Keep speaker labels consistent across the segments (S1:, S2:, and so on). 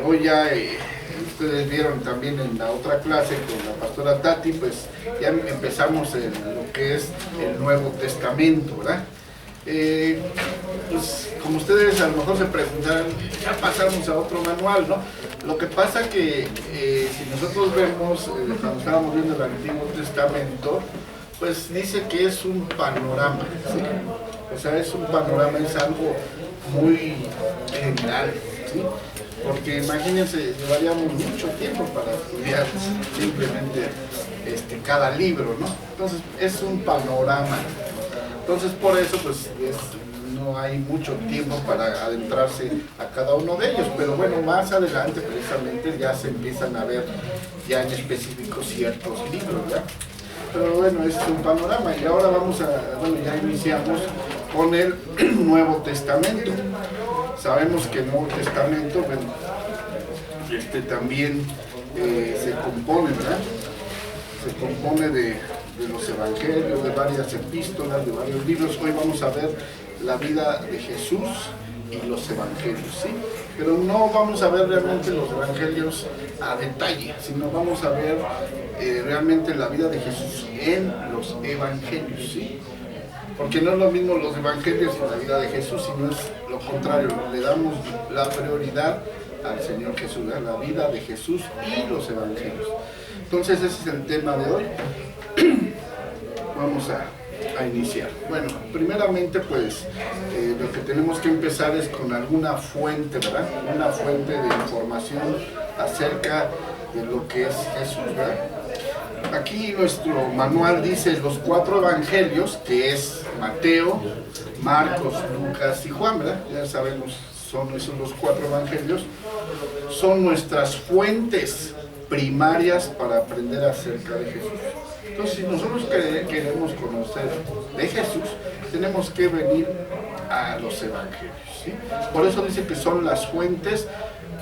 S1: hoy ya ustedes vieron también en la otra clase con la pastora Tati, pues ya empezamos en lo que es el Nuevo Testamento, ¿verdad? Pues como ustedes a lo mejor se preguntarán, ya pasamos a otro manual, ¿no? Lo que pasa que si nosotros vemos, cuando estábamos viendo el Antiguo Testamento, pues dice que es un panorama, ¿sí? O sea, es un panorama, es algo muy general, ¿sí? Porque imagínense, llevaríamos mucho tiempo para estudiar simplemente cada libro, ¿no? Entonces es un panorama. Entonces por eso pues no hay mucho tiempo para adentrarse a cada uno de ellos, pero bueno, más adelante precisamente ya se empiezan a ver ya en específico ciertos libros, ¿ya? Pero bueno, es un panorama y ahora ya iniciamos con el Nuevo Testamento. Sabemos que el Nuevo Testamento, bueno, también se compone, ¿verdad? Se compone de los evangelios, de varias epístolas, de varios libros. Hoy vamos a ver la vida de Jesús y los evangelios, ¿sí? Pero no vamos a ver realmente los evangelios a detalle, sino vamos a ver realmente la vida de Jesús en los evangelios, ¿sí? Porque no es lo mismo los evangelios y la vida de Jesús, sino es lo contrario, le damos la prioridad al Señor Jesús, a la vida de Jesús y los evangelios. Entonces ese es el tema de hoy. Vamos a iniciar. Bueno, primeramente pues lo que tenemos que empezar es con alguna fuente, ¿verdad? Una fuente de información acerca de lo que es Jesús, ¿verdad? Aquí nuestro manual dice los 4 evangelios, que es Mateo, Marcos, Lucas y Juan, ¿verdad? Ya sabemos, son esos los 4 evangelios, son nuestras fuentes primarias para aprender acerca de Jesús. Entonces, si nosotros queremos conocer de Jesús, tenemos que venir a los evangelios, ¿sí? Por eso dice que son las fuentes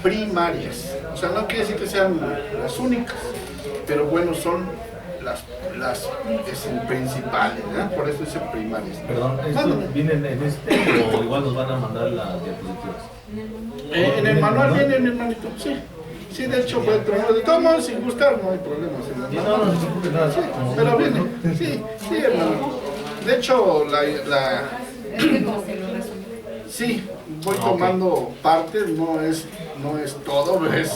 S1: primarias. O sea, no quiere decir que sean las únicas, pero bueno, son las principales, ¿verdad? Por eso dice primarias.
S2: Perdón, ¿esto vienen en o igual nos van a mandar las diapositivas?
S1: En el manual viene, mi hermanito, sí. Sí, de hecho fue el primero de todos, sin gustar, no hay problema. Sí, pero viene, sí, hermano. De hecho, sí, voy tomando partes, no es todo, es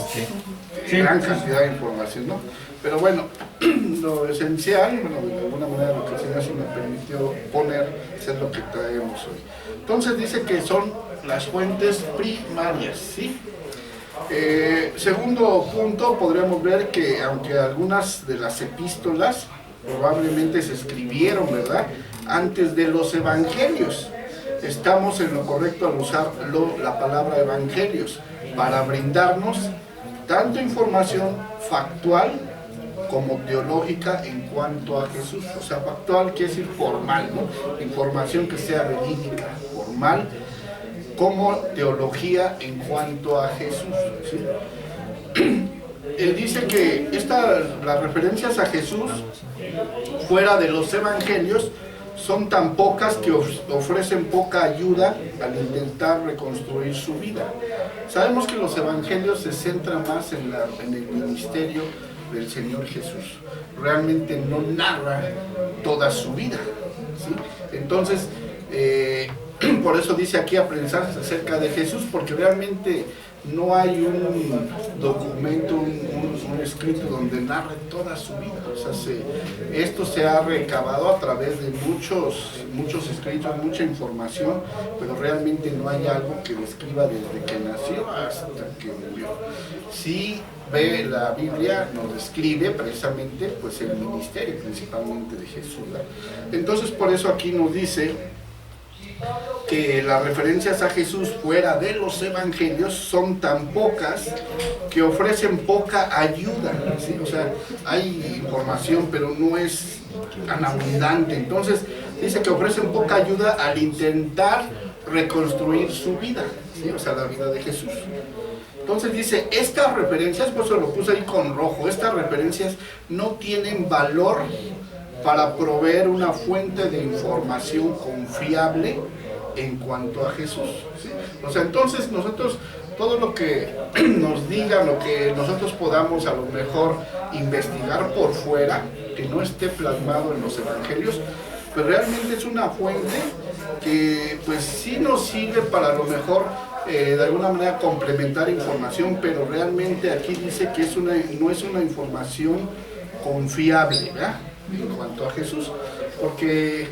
S1: gran cantidad de información, ¿no? Pero bueno, lo esencial, bueno, de alguna manera lo que el Señor sí me permitió poner, es lo que traemos hoy. Entonces dice que son las fuentes primarias, ¿sí? Segundo punto, podríamos ver que aunque algunas de las epístolas probablemente se escribieron, ¿verdad?, antes de los evangelios, estamos en lo correcto al usar la palabra evangelios para brindarnos tanto información factual como teológica en cuanto a Jesús. O sea, factual quiere decir formal, ¿no? Información que sea verídica, formal, como teología en cuanto a Jesús, ¿sí? Él dice que las referencias a Jesús fuera de los evangelios son tan pocas que ofrecen poca ayuda al intentar reconstruir su vida. Sabemos que los evangelios se centran más en el ministerio del Señor Jesús. Realmente no narra toda su vida, ¿sí? Entonces, por eso dice aquí aprendizajes acerca de Jesús, porque realmente no hay un documento, un escrito donde narre toda su vida. O sea, esto se ha recabado a través de muchos escritos, mucha información, pero realmente no hay algo que describa desde que nació hasta que murió. Sí, la Biblia nos describe precisamente pues el ministerio principalmente de Jesús, ¿verdad? Entonces por eso aquí nos dice que las referencias a Jesús fuera de los evangelios son tan pocas que ofrecen poca ayuda, ¿sí? O sea, hay información pero no es tan abundante. Entonces dice que ofrecen poca ayuda al intentar reconstruir su vida, ¿sí? O sea, la vida de Jesús. Entonces dice, estas referencias, por eso lo puse ahí con rojo, estas referencias no tienen valor para proveer una fuente de información confiable en cuanto a Jesús, ¿sí? O sea, entonces nosotros todo lo que nos digan, lo que nosotros podamos a lo mejor investigar por fuera, que no esté plasmado en los evangelios, pues realmente es una fuente que pues sí nos sirve para a lo mejor de alguna manera complementar información, pero realmente aquí dice que no es una información confiable, ¿verdad? En cuanto a Jesús, porque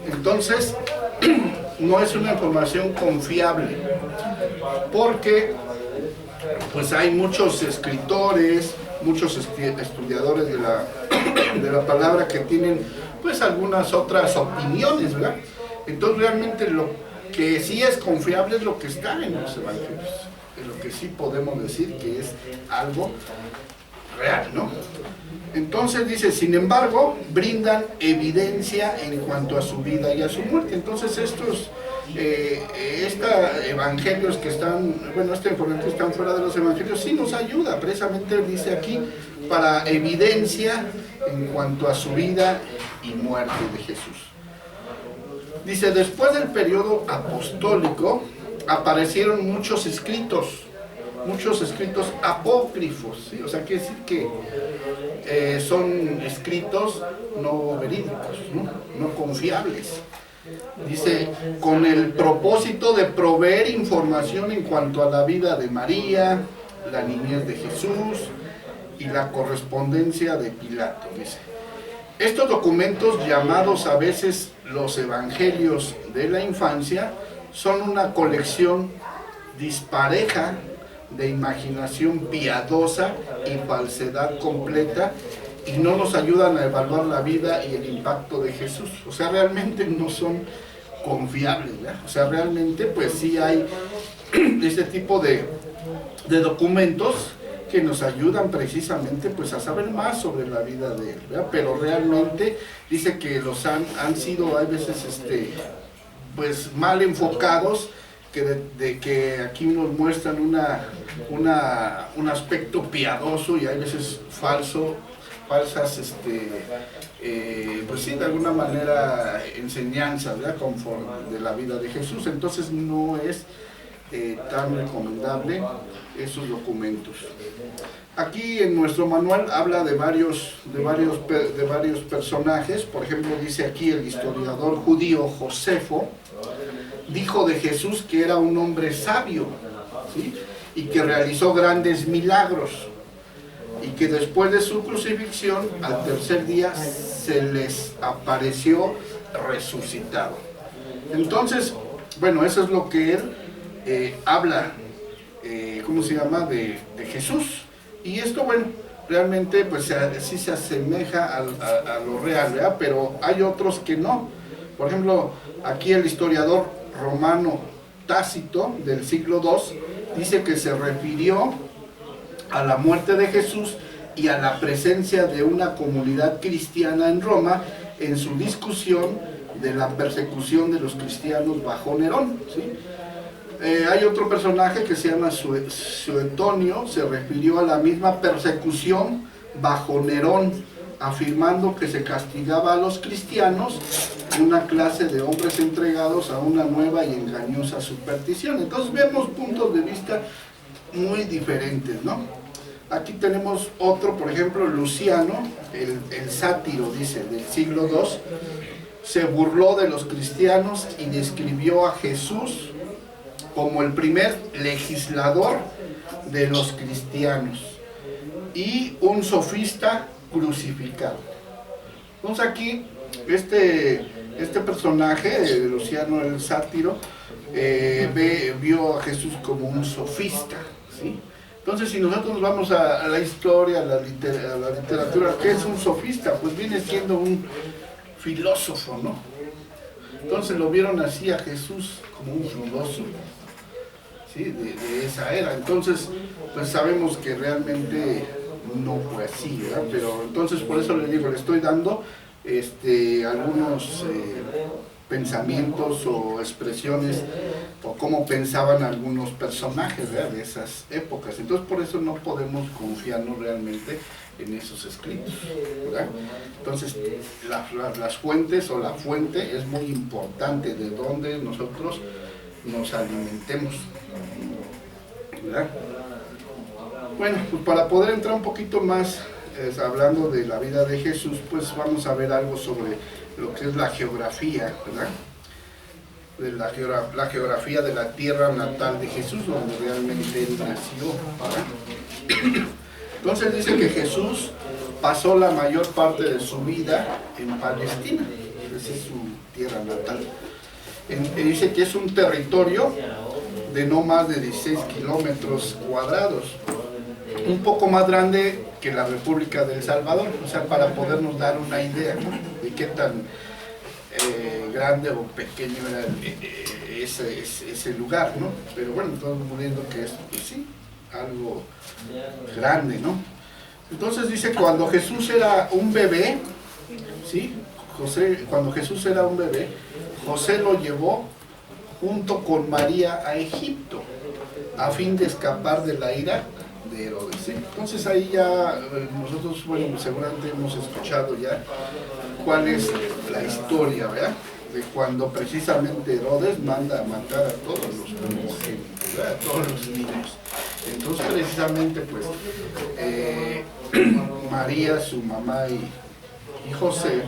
S1: entonces no es una información confiable, porque pues hay muchos escritores, muchos estudiadores de la palabra que tienen pues algunas otras opiniones, ¿verdad? Entonces realmente lo que sí es confiable es lo que está en los evangelios, es lo que sí podemos decir que es algo real, ¿no? Entonces dice, sin embargo, brindan evidencia en cuanto a su vida y a su muerte. Entonces estos evangelios que están, bueno, esta información que están fuera de los evangelios sí nos ayuda, precisamente dice aquí, para evidencia en cuanto a su vida y muerte de Jesús. Dice, después del periodo apostólico aparecieron muchos escritos apócrifos, ¿sí? O sea, quiere decir que son escritos no verídicos, no confiables. Dice, con el propósito de proveer información en cuanto a la vida de María, la niñez de Jesús y la correspondencia de Pilato, dice. Estos documentos, llamados a veces los evangelios de la infancia, son una colección dispareja de imaginación piadosa y falsedad completa, y no nos ayudan a evaluar la vida y el impacto de Jesús. O sea, realmente no son confiables, ¿verdad? O sea, realmente pues sí hay este tipo de documentos que nos ayudan precisamente pues a saber más sobre la vida de él, ¿verdad? Pero realmente dice que los han sido a veces pues mal enfocados, de que aquí nos muestran un aspecto piadoso y a veces falsas pues sí, de alguna manera enseñanzas, ¿verdad? Conforme de la vida de Jesús. Entonces no es tan recomendable esos documentos. Aquí en nuestro manual habla de varios personajes. Por ejemplo, dice aquí el historiador judío Josefo dijo de Jesús que era un hombre sabio, ¿sí? Y que realizó grandes milagros, y que después de su crucifixión al tercer día se les apareció resucitado. Entonces, bueno, eso es lo que él habla, ¿cómo se llama?, de Jesús. Y esto, bueno, realmente pues sí se asemeja a lo real, ¿verdad? Pero hay otros que no. Por ejemplo, aquí el historiador romano Tácito del siglo II dice que se refirió a la muerte de Jesús y a la presencia de una comunidad cristiana en Roma en su discusión de la persecución de los cristianos bajo Nerón, ¿sí? Hay otro personaje que se llama Suetonio, se refirió a la misma persecución bajo Nerón, afirmando que se castigaba a los cristianos, una clase de hombres entregados a una nueva y engañosa superstición. Entonces vemos puntos de vista muy diferentes, ¿no? Aquí tenemos otro, por ejemplo, Luciano, el sátiro, dice, del siglo II, se burló de los cristianos y describió a Jesús como el primer legislador de los cristianos y un sofista crucificado. Entonces aquí este personaje de Luciano el sátiro vio a Jesús como un sofista, ¿sí? Entonces si nosotros nos vamos a la historia, a la literatura, ¿qué es un sofista? Pues viene siendo un filósofo, ¿no? Entonces lo vieron así a Jesús como un filósofo, ¿sí? de esa era. Entonces pues sabemos que realmente no fue así, ¿verdad? Pero entonces por eso le digo, le estoy dando algunos pensamientos o expresiones o cómo pensaban algunos personajes, ¿verdad?, de esas épocas. Entonces por eso no podemos confiarnos realmente en esos escritos, ¿verdad? Entonces las fuentes o la fuente es muy importante, de donde nosotros nos alimentemos, ¿verdad? Bueno, pues para poder entrar un poquito más hablando de la vida de Jesús, pues vamos a ver algo sobre lo que es la geografía, ¿verdad? De la geografía de la tierra natal de Jesús, donde realmente él nació, ¿verdad? Entonces dice que Jesús pasó la mayor parte de su vida en Palestina, esa es su tierra natal. Dice que es un territorio de no más de 16 kilómetros cuadrados, un poco más grande que la República de El Salvador, o sea, para podernos dar una idea, ¿no?, de qué tan grande o pequeño era ese lugar, ¿no? Pero bueno, estamos viendo que es, pues sí, algo grande, ¿no? Entonces dice que cuando Jesús era un bebé, ¿sí? Cuando Jesús era un bebé, José lo llevó junto con María a Egipto, a fin de escapar de la ira de Herodes, ¿sí? Entonces ahí ya nosotros, bueno, seguramente hemos escuchado ya cuál es la historia, ¿verdad? De cuando precisamente Herodes manda a matar a todos los primogénitos, ¿verdad?, a todos los niños. Entonces precisamente pues María, su mamá y José,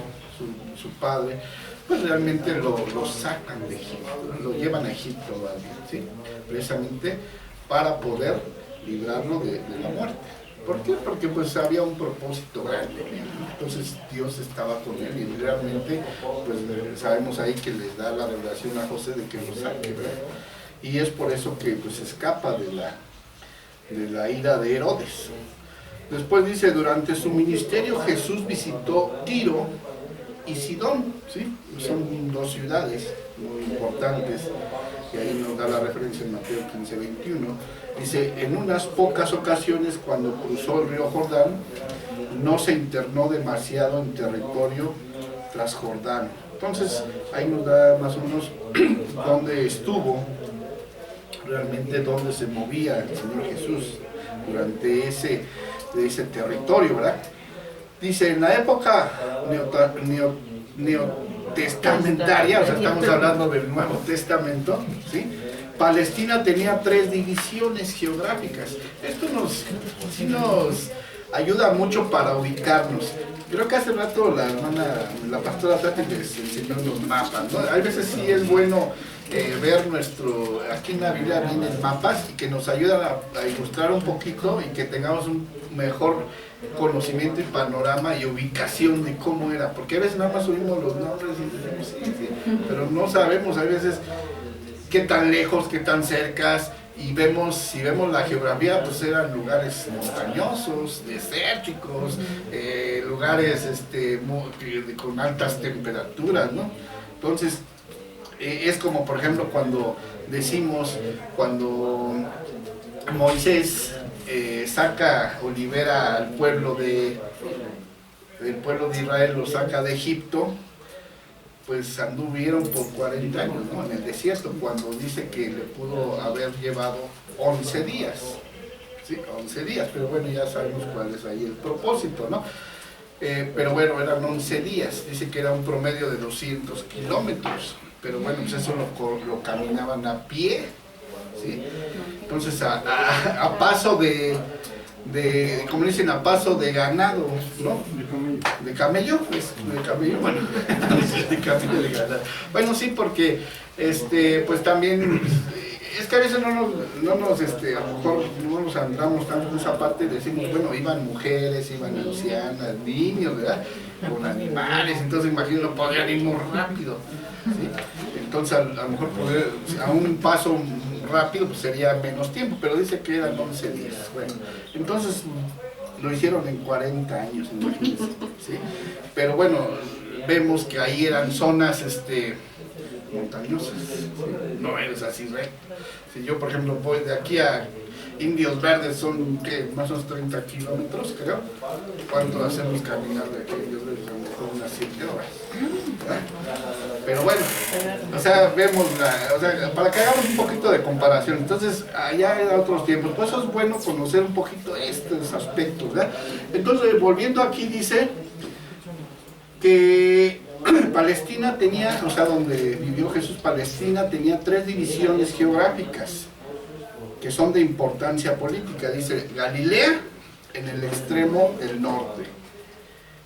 S1: su padre, pues realmente lo sacan de Egipto, lo llevan a Egipto, ¿sí?, precisamente para poder librarlo de la muerte. ¿Por qué? Porque pues había un propósito grande, entonces Dios estaba con él y realmente pues sabemos ahí que le da la revelación a José de que lo saque, ¿verdad? Y es por eso que pues escapa de la ira de Herodes. Después dice, durante su ministerio Jesús visitó Tiro y Sidón, ¿sí? Son dos ciudades muy importantes, y ahí nos da la referencia en Mateo 15:21. Dice, en unas pocas ocasiones cuando cruzó el río Jordán, no se internó demasiado en territorio transjordano. Entonces, ahí nos da más o menos dónde estuvo, realmente dónde se movía el Señor Jesús durante ese territorio, ¿verdad? Dice, en la época neotestamentaria, o sea, estamos hablando del Nuevo Testamento, ¿sí?, Palestina tenía 3 divisiones geográficas. Esto nos ayuda mucho para ubicarnos. Creo que hace rato la pastora Tati les enseñó los mapas, ¿no? A veces sí es bueno ver aquí en la Biblia vienen mapas y que nos ayudan a ilustrar un poquito y que tengamos un mejor conocimiento y panorama y ubicación de cómo era, porque a veces nada más oímos los nombres y decimos sí, pero no sabemos a veces qué tan lejos, qué tan cercas, y si vemos la geografía, pues eran lugares montañosos, desérticos, lugares con altas temperaturas, ¿no? Entonces, es como por ejemplo cuando Moisés saca o libera al pueblo de Israel, lo saca de Egipto, pues anduvieron por 40 años, ¿no?, en el desierto, cuando dice que le pudo haber llevado 11 días, ¿sí? 11 días, pero bueno, ya sabemos cuál es ahí el propósito, ¿no? Pero bueno, eran 11 días, dice que era un promedio de 200 kilómetros, pero bueno, pues eso lo caminaban a pie, ¿sí? Entonces a paso como dicen, a paso de ganado, ¿no? De camello, pues, de camello, bueno, de camello, de ganado. Bueno, sí, porque, pues también, es que a veces no nos, a lo mejor no nos andamos tanto en esa parte, decimos, bueno, iban mujeres, iban ancianas, niños, ¿verdad?, con animales, entonces imagino, podrían ir muy rápido, ¿sí? Entonces a lo mejor a un paso rápido pues sería menos tiempo, pero dice que eran 11 días. Bueno, entonces lo hicieron en 40 años, imagínense, ¿sí? Pero bueno, vemos que ahí eran zonas montañosas, ¿sí? No es así recto. Si yo, por ejemplo, voy de aquí a Indios Verdes, son ¿qué? Más o menos 30 kilómetros, creo. ¿Cuánto hacemos caminar de aquí a Indios Verdes? A lo mejor unas 7 horas, ¿verdad? Pero bueno, o sea, vemos para que hagamos un poquito de comparación. Entonces, allá era otros tiempos, pues eso es bueno conocer un poquito estos aspectos, ¿verdad? Entonces, volviendo aquí, dice que Palestina tenía, o sea, donde vivió Jesús, Palestina tenía 3 divisiones geográficas que son de importancia política. Dice Galilea en el extremo del norte,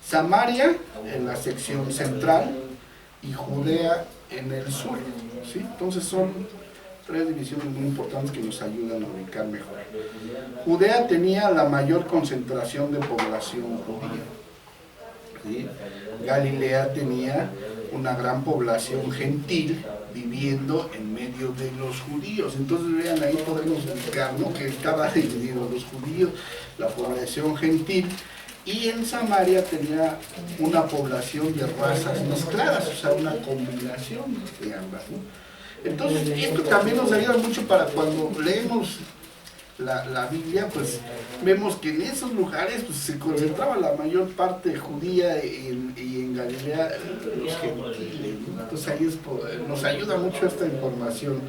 S1: Samaria en la sección central y Judea en el sur, ¿sí? Entonces son 3 divisiones muy importantes que nos ayudan a ubicar mejor. Judea tenía la mayor concentración de población judía, ¿sí? Galilea tenía una gran población gentil viviendo en medio de los judíos. Entonces vean, ahí podemos ubicar, ¿no?, que estaba dividido los judíos, la población gentil, y en Samaria tenía una población de razas mezcladas, o sea, una combinación de ambas, ¿no? Entonces esto también nos ayuda mucho para cuando leemos la Biblia, pues vemos que en esos lugares pues, se concentraba la mayor parte judía y en Galilea los gentiles, ¿no? Entonces ahí nos ayuda mucho esta información.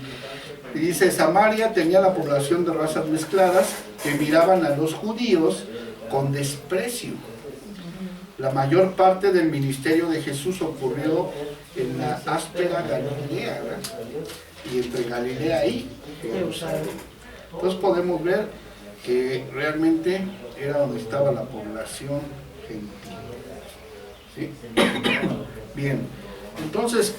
S1: Y dice, Samaria tenía la población de razas mezcladas que miraban a los judíos con desprecio. La mayor parte del ministerio de Jesús ocurrió en la áspera Galilea, ¿verdad? Y entre Galilea y Jerusalén. Entonces podemos ver que realmente era donde estaba la población gentil, ¿sí? Bien, entonces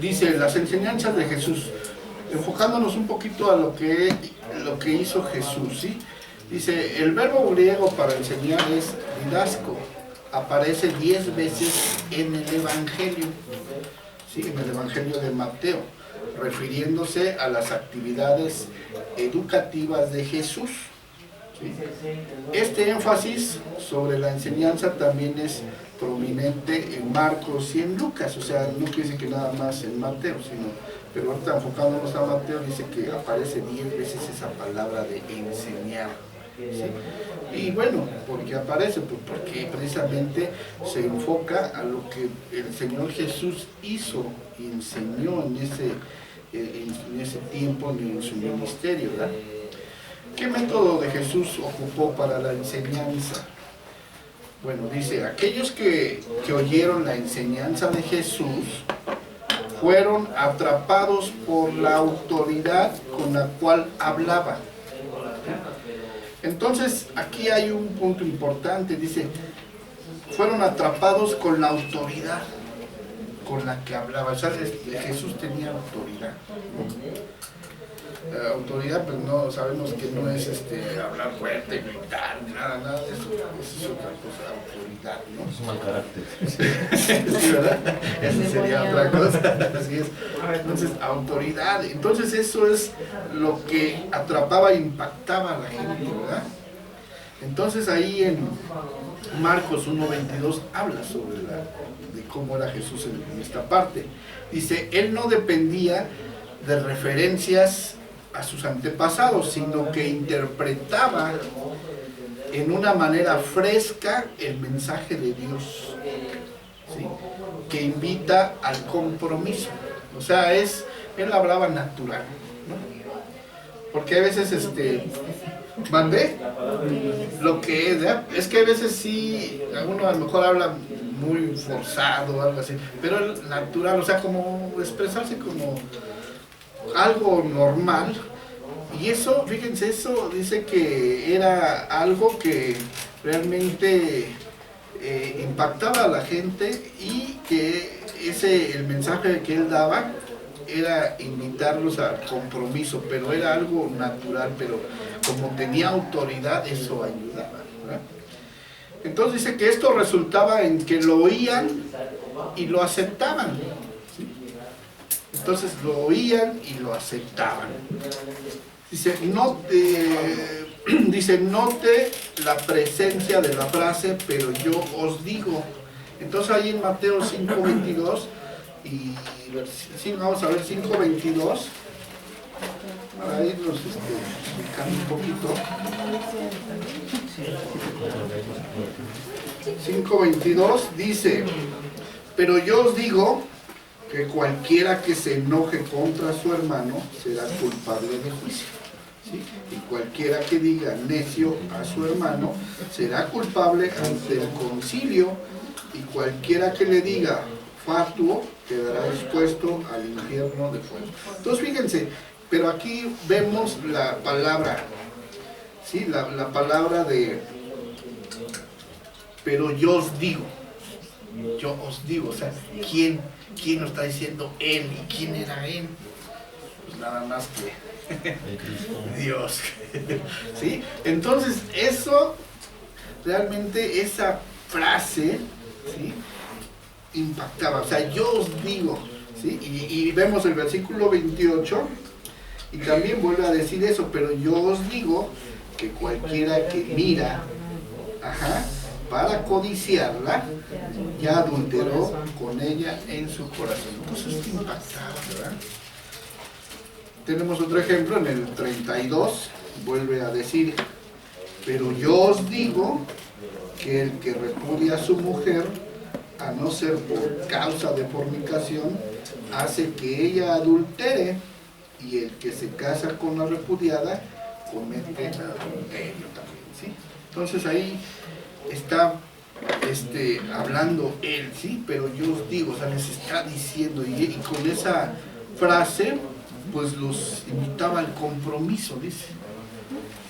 S1: dice las enseñanzas de Jesús, enfocándonos un poquito a lo que hizo Jesús, ¿sí? Dice, el verbo griego para enseñar es didasco, aparece 10 veces en el Evangelio, ¿sí? En el Evangelio de Mateo, refiriéndose a las actividades educativas de Jesús, ¿sí? Este énfasis sobre la enseñanza también es prominente en Marcos y en Lucas, o sea, no quiere decir que nada más en Mateo, pero ahorita enfocándonos a Mateo dice que aparece 10 veces esa palabra de enseñar, ¿sí? Y bueno, ¿por qué aparece? Pues porque precisamente se enfoca a lo que el Señor Jesús hizo y enseñó en ese tiempo en su ministerio, ¿verdad? ¿Qué método de Jesús ocupó para la enseñanza? Bueno, dice, aquellos que oyeron la enseñanza de Jesús fueron atrapados por la autoridad con la cual hablaba. Entonces, aquí hay un punto importante, dice, fueron atrapados con la autoridad con la que hablaba. O sea, Jesús tenía autoridad, ¿no? Autoridad, pues no, sabemos que no es hablar fuerte, gritar, nada de eso. Eso es otra cosa, autoridad, ¿no?
S2: Es un mal carácter.
S1: Sí, ¿verdad? Eso sería otra cosa. Así es. Entonces, autoridad. Entonces, eso es lo que atrapaba e impactaba a la gente, ¿verdad? Entonces, ahí en Marcos 1:22 habla sobre de cómo era Jesús en esta parte. Dice, él no dependía de referencias a sus antepasados, sino que interpretaba en una manera fresca el mensaje de Dios, ¿sí? Que invita al compromiso. O sea, él hablaba natural, ¿no? Porque a veces mandé lo que es que a veces sí, alguno a lo mejor habla muy forzado o algo así, pero el natural, o sea, como expresarse como algo normal. Y eso, fíjense, eso dice que era algo que realmente impactaba a la gente, y que el mensaje que él daba era invitarlos al compromiso, pero era algo natural, pero como tenía autoridad, eso ayudaba, ¿verdad? Entonces dice que esto resultaba en que lo oían y lo aceptaban, ¿sí? Entonces lo oían y lo aceptaban. Dice, note la presencia de la frase, pero yo os digo. Entonces ahí en Mateo 5:22, y vamos a ver 5:22, para irnos explicando un poquito. 5:22 dice, pero yo os digo que cualquiera que se enoje contra su hermano será culpable de juicio, ¿sí? Y cualquiera que diga necio a su hermano será culpable ante el concilio, y cualquiera que le diga fatuo quedará expuesto al infierno de fuego. Entonces fíjense, pero aquí vemos la palabra, ¿sí? La palabra de, pero yo os digo, o sea, ¿quién lo está diciendo? Él. ¿Y quién era él? Pues nada más que Dios. ¿Sí? Entonces eso, realmente esa frase, ¿sí?, impactaba. O sea, yo os digo, ¿sí? Y vemos el versículo 28 y también vuelve a decir eso, pero yo os digo que cualquiera que mira, para codiciarla, ya adulteró con ella en su corazón. Entonces impactaba, ¿verdad? Tenemos otro ejemplo en el 32, vuelve a decir, pero yo os digo que el que repudia a su mujer, a no ser por causa de fornicación, hace que ella adultere, y el que se casa con la repudiada comete adulterio también, ¿sí? Entonces ahí está hablando él, ¿sí? Pero yo os digo, o sea, les está diciendo, y con esa frase pues los invitaba al compromiso, dice,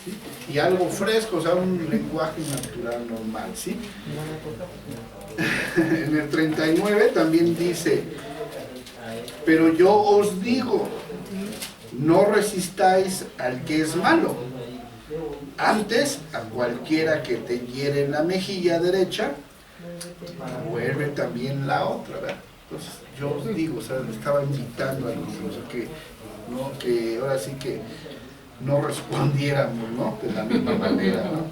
S1: ¿sí? Y algo fresco, o sea, un lenguaje natural, normal, ¿sí? En el 39 también dice, pero yo os digo, no resistáis al que es malo, antes a cualquiera que te hiere en la mejilla derecha, vuelve también la otra, ¿verdad? Entonces yo os digo, o sea, le estaba invitando a nosotros que ahora sí que no respondiéramos, ¿no?, de la misma manera, ¿no?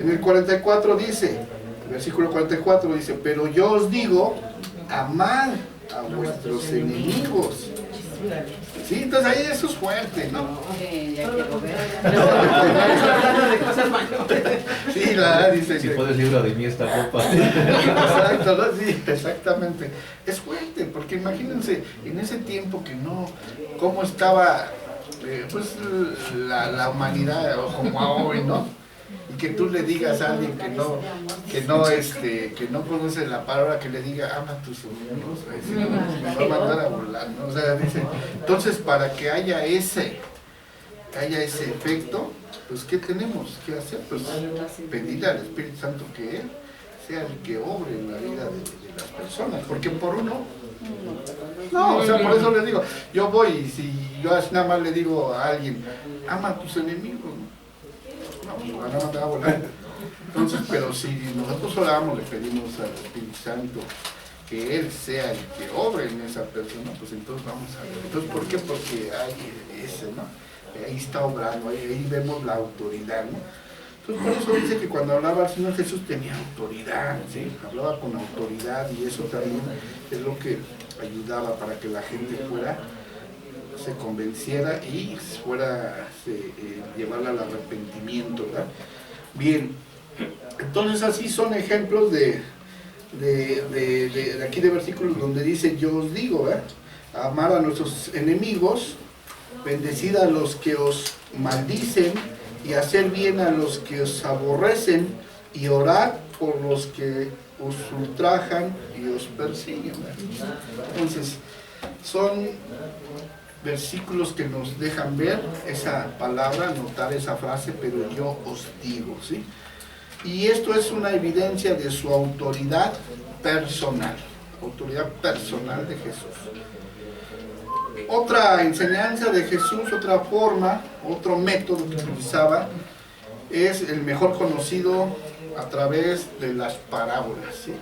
S1: En el 44 dice, el versículo 44 dice, pero yo os digo, amad a vuestros enemigos. Sí, entonces ahí eso es fuerte, ¿no?
S3: Ya quiero ver.
S1: Sí, la dice
S2: Si
S1: que...
S2: puedes, libra de mí esta copa.
S1: Exacto, ¿no? Sí, exactamente. Es fuerte, porque imagínense, en ese tiempo que no, cómo estaba, pues, la humanidad, o como hoy, ¿no? Y que tú le digas a alguien que no conoce la palabra, que le diga, ama a tus enemigos, me va a mandar a volar, ¿no? O sea, dice, entonces para que haya ese efecto, pues ¿qué tenemos que hacer? Pues pedirle al Espíritu Santo que Él sea el que obre en la vida de las personas, porque por uno, no, o sea, por eso les digo, yo voy y si yo nada más le digo a alguien, ama a tus enemigos, no, van a mandar a volar. Entonces, pero si nosotros oramos, le pedimos al Espíritu Santo que Él sea el que obre en esa persona, pues entonces vamos a ver. Entonces, ¿por qué? Porque hay ese, ¿no? Ahí está obrando, ahí vemos la autoridad, ¿no? Entonces, por eso dice que cuando hablaba el Señor Jesús tenía autoridad, ¿sí? Hablaba con autoridad, y eso también es lo que ayudaba para que la gente se convenciera y llevarla al arrepentimiento, ¿verdad? Bien, entonces así son ejemplos de aquí de versículos donde dice yo os digo, ¿verdad? Amar a nuestros enemigos, bendecid a los que os maldicen y hacer bien a los que os aborrecen y orad por los que os ultrajan y os persiguen, ¿verdad? Entonces son versículos que nos dejan ver esa palabra, notar esa frase, pero yo os digo, ¿sí? Y esto es una evidencia de su autoridad personal de Jesús. Otra enseñanza de Jesús, otra forma, otro método que utilizaba, es el mejor conocido a través de las parábolas, ¿sí?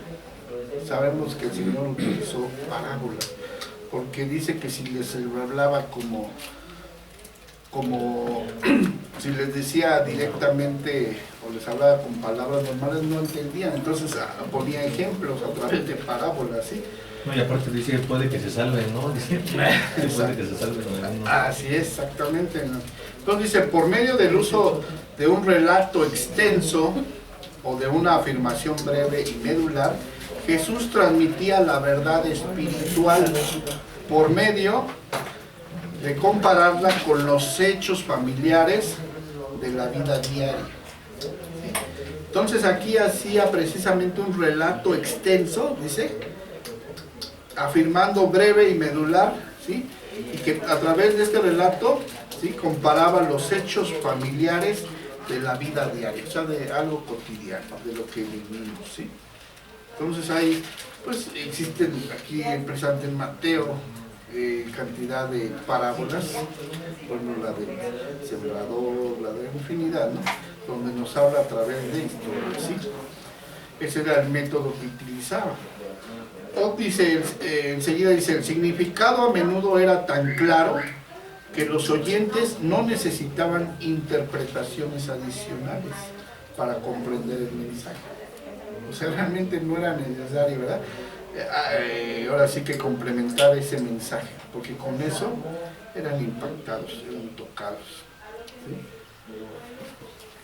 S1: Sabemos que el Señor utilizó parábolas, porque dice que si les hablaba como si les decía directamente o les hablaba con palabras normales, no entendían, entonces ponía ejemplos a través de parábolas, ¿sí?
S2: No, y aparte dice, puede que se salven, ¿no? Dice, puede que se salven. ¿No?
S1: Así es, exactamente. Entonces dice, por medio del uso de un relato extenso o de una afirmación breve y medular, Jesús transmitía la verdad espiritual por medio de compararla con los hechos familiares de la vida diaria. ¿Sí? Entonces aquí hacía precisamente un relato extenso, dice, afirmando breve y medular, ¿sí? Y que a través de este relato, ¿sí?, comparaba los hechos familiares de la vida diaria, o sea, de algo cotidiano, de lo que vivimos, ¿sí? Entonces hay, pues existen aquí presente en Mateo cantidad de parábolas, bueno, la del sembrador, la de infinidad, ¿no?, donde nos habla a través de historias, ¿sí? Ese era el método que utilizaba. Dice, enseguida dice, el significado a menudo era tan claro que los oyentes no necesitaban interpretaciones adicionales para comprender el mensaje. O sea, realmente no era necesario, ¿verdad? Ahora sí que complementar ese mensaje, porque con eso eran impactados, eran tocados, ¿sí?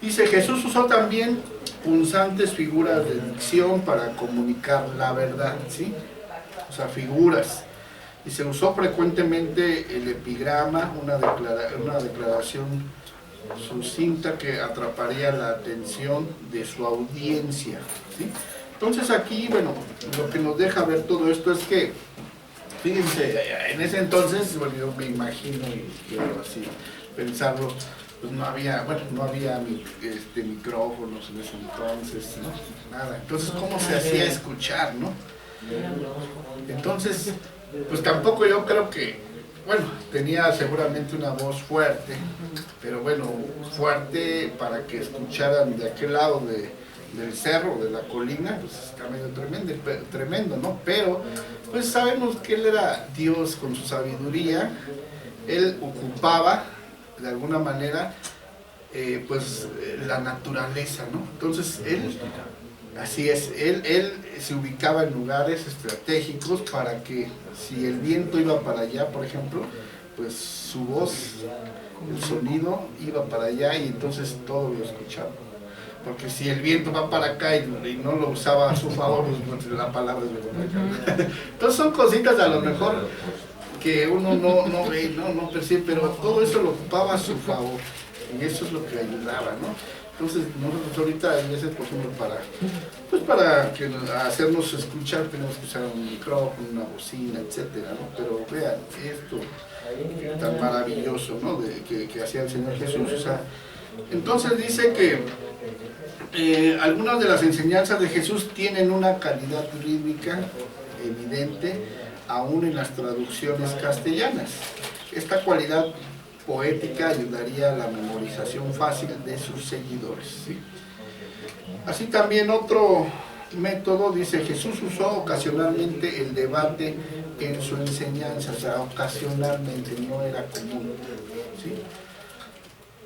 S1: Dice, Jesús usó también punzantes figuras de dicción para comunicar la verdad, ¿sí? O sea, figuras. Y se usó frecuentemente el epigrama, una declaración sucinta que atraparía la atención de su audiencia, ¿sí? Entonces aquí, bueno, lo que nos deja ver todo esto es que, fíjense, en ese entonces, bueno, yo me imagino y quiero así pensarlo, pues no había, bueno, no había micrófonos en ese entonces, ¿no? Nada. Entonces, ¿cómo se hacía escuchar, no? Entonces, pues tampoco yo creo que, bueno, tenía seguramente una voz fuerte, pero bueno, fuerte para que escucharan de aquel lado del cerro, de la colina, pues está medio tremendo, ¿no? Pero, pues sabemos que él era Dios con su sabiduría, él ocupaba, de alguna manera, pues la naturaleza, ¿no? Entonces, él, así es, él se ubicaba en lugares estratégicos para que si el viento iba para allá, por ejemplo, pues su voz, el sonido iba para allá y entonces todo lo escuchaba. Porque si el viento va para acá y no lo usaba a su favor, pues la palabra es verdad. Entonces son cositas a lo mejor que uno no ve, no percibe, pero todo eso lo ocupaba a su favor. Y eso es lo que ayudaba, ¿no? Entonces nosotros ahorita a veces, por ejemplo, para hacernos escuchar tenemos que usar un micrófono, una bocina, etcétera, ¿no? Pero vean esto tan maravilloso, ¿no?, que hacía el Señor Jesús. O sea, entonces dice que algunas de las enseñanzas de Jesús tienen una calidad rítmica evidente aún en las traducciones castellanas. Esta cualidad poética ayudaría a la memorización fácil de sus seguidores, ¿sí? Así también otro método, dice, Jesús usó ocasionalmente el debate en su enseñanza, o sea, ocasionalmente, no era común, ¿sí?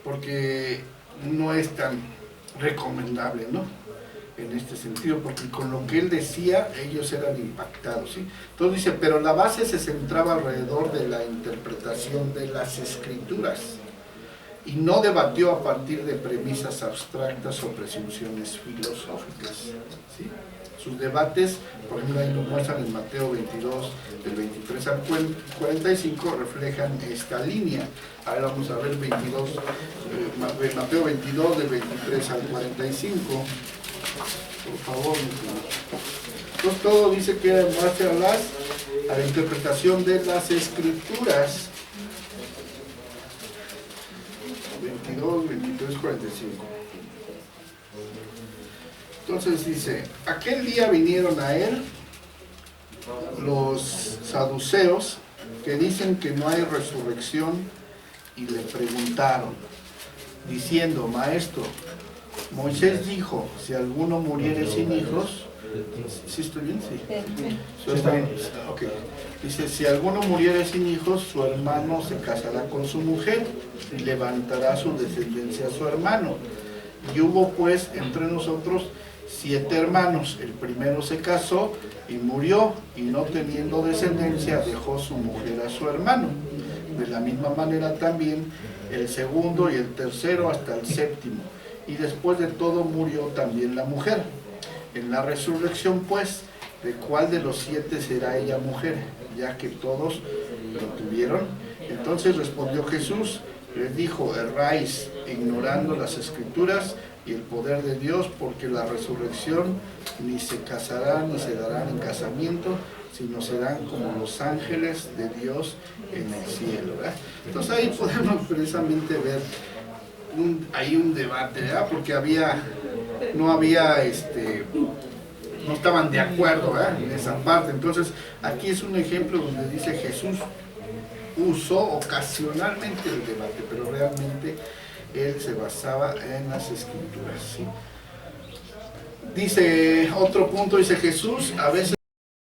S1: Porque no es tan recomendable, ¿no?, en este sentido, porque con lo que él decía, ellos eran impactados, ¿sí? Entonces dice, pero la base se centraba alrededor de la interpretación de las Escrituras y no debatió a partir de premisas abstractas o presunciones filosóficas, ¿sí? Sus debates, por ejemplo, ahí lo muestran en Mateo 22, del 23 al 45, reflejan esta línea. Ahora vamos a ver Mateo 22, del 23 al 45. Por favor, entonces todo dice que muestra a la interpretación de las Escrituras. 22, 23, 45. Entonces dice, aquel día vinieron a él los saduceos que dicen que no hay resurrección y le preguntaron, diciendo, maestro, Moisés dijo, si alguno muriere sin hijos, ¿sí estoy bien? Sí. ¿Está bien? Okay. Dice, si alguno muriere sin hijos, su hermano se casará con su mujer y levantará su descendencia a su hermano. Y hubo pues entre nosotros 7 hermanos. El primero se casó y murió, y no teniendo descendencia dejó su mujer a su hermano. De la misma manera también el segundo y el tercero hasta el séptimo. Y después de todo murió también la mujer. En la resurrección, pues, ¿de cuál de los 7 será ella mujer? Ya que todos lo tuvieron. Entonces respondió Jesús, les dijo, erráis, ignorando las Escrituras y el poder de Dios, porque la resurrección ni se casarán ni se darán en casamiento, sino serán como los ángeles de Dios en el cielo, ¿verdad? Entonces ahí podemos precisamente ver hay un debate, ¿verdad? Porque no estaban de acuerdo, ¿verdad?, en esa parte. Entonces aquí es un ejemplo donde dice Jesús usó ocasionalmente el debate, pero realmente él se basaba en las escrituras, ¿sí? Dice, otro punto, dice Jesús, a veces